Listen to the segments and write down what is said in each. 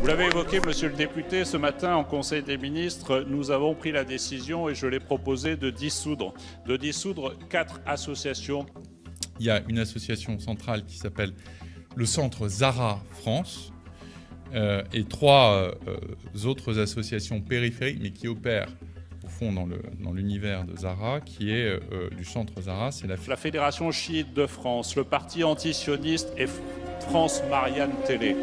Vous l'avez évoqué, monsieur le député, ce matin en Conseil des ministres, nous avons pris la décision, et je l'ai proposé, de dissoudre 4 associations. Il y a une association centrale qui s'appelle le Centre Zara France et 3 autres associations périphériques, mais qui opèrent au fond dans l'univers de Zara, qui est du Centre Zara. C'est la Fédération chiite de France, le parti antisioniste et France Marianne Télé.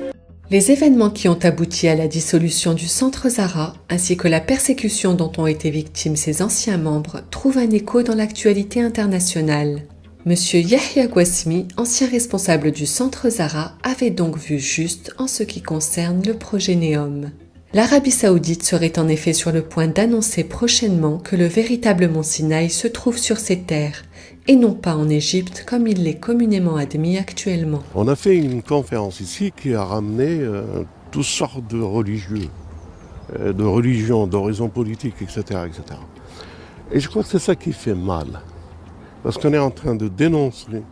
Les événements qui ont abouti à la dissolution du Centre Zara, ainsi que la persécution dont ont été victimes ses anciens membres, trouvent un écho dans l'actualité internationale. Monsieur Yahya Gwasmi, ancien responsable du Centre Zara, avait donc vu juste en ce qui concerne le projet NEOM. L'Arabie Saoudite serait en effet sur le point d'annoncer prochainement que le véritable mont Sinaï se trouve sur ses terres, et non pas en Égypte comme il l'est communément admis actuellement. On a fait une conférence ici qui a ramené toutes sortes de religieux, de religions, d'horizons politiques, etc., etc. Et je crois que c'est ça qui fait mal. Parce qu'on est en train de dénoncer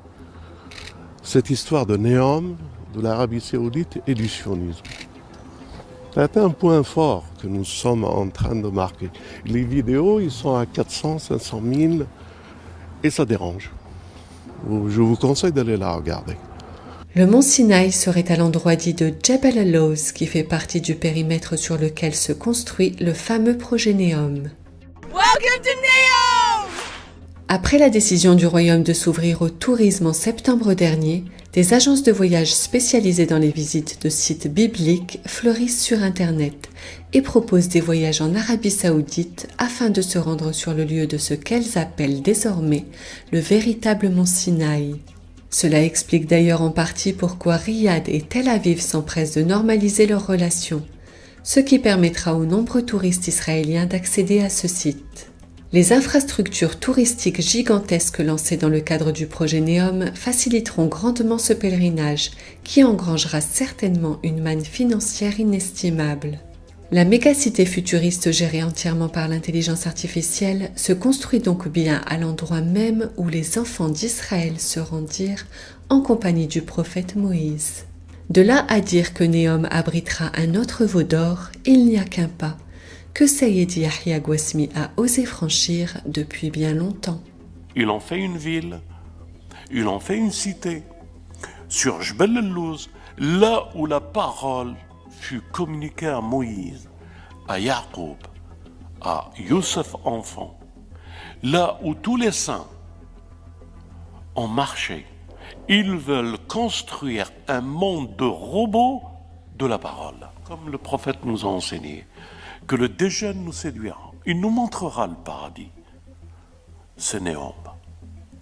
cette histoire de NEOM, de l'Arabie Saoudite et du sionisme. C'est un point fort que nous sommes en train de marquer. Les vidéos, ils sont à 400, 500 000 et ça dérange. Je vous conseille d'aller la regarder. Le mont Sinaï serait à l'endroit dit de Jebel al-Lawz, qui fait partie du périmètre sur lequel se construit le fameux projet NEOM. Welcome to NEOM! Après la décision du Royaume de s'ouvrir au tourisme en septembre dernier, des agences de voyage spécialisées dans les visites de sites bibliques fleurissent sur Internet et proposent des voyages en Arabie Saoudite afin de se rendre sur le lieu de ce qu'elles appellent désormais le véritable mont Sinaï. Cela explique d'ailleurs en partie pourquoi Riyad et Tel Aviv s'empressent de normaliser leurs relations, ce qui permettra aux nombreux touristes israéliens d'accéder à ce site. Les infrastructures touristiques gigantesques lancées dans le cadre du projet NEOM faciliteront grandement ce pèlerinage qui engrangera certainement une manne financière inestimable. La mégacité futuriste gérée entièrement par l'intelligence artificielle se construit donc bien à l'endroit même où les enfants d'Israël se rendirent en compagnie du prophète Moïse. De là à dire que NEOM abritera un autre veau d'or, il n'y a qu'un pas que Sayyid Yahya Gwasmi a osé franchir depuis bien longtemps. Ils ont fait une ville, ils ont fait une cité, sur Jebel al-Lawz, là où la parole fut communiquée à Moïse, à Jacob, à Youssef enfant, là où tous les saints ont marché. Ils veulent construire un monde de robots de la parole, comme le prophète nous a enseigné. Que le déjeune nous séduira. Il nous montrera le paradis. C'est NEOM.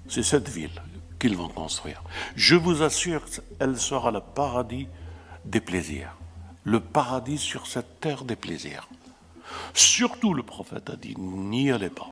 C'est cette ville qu'ils vont construire. Je vous assure, elle sera le paradis des plaisirs. Le paradis sur cette terre des plaisirs. Surtout, le prophète a dit, n'y allez pas.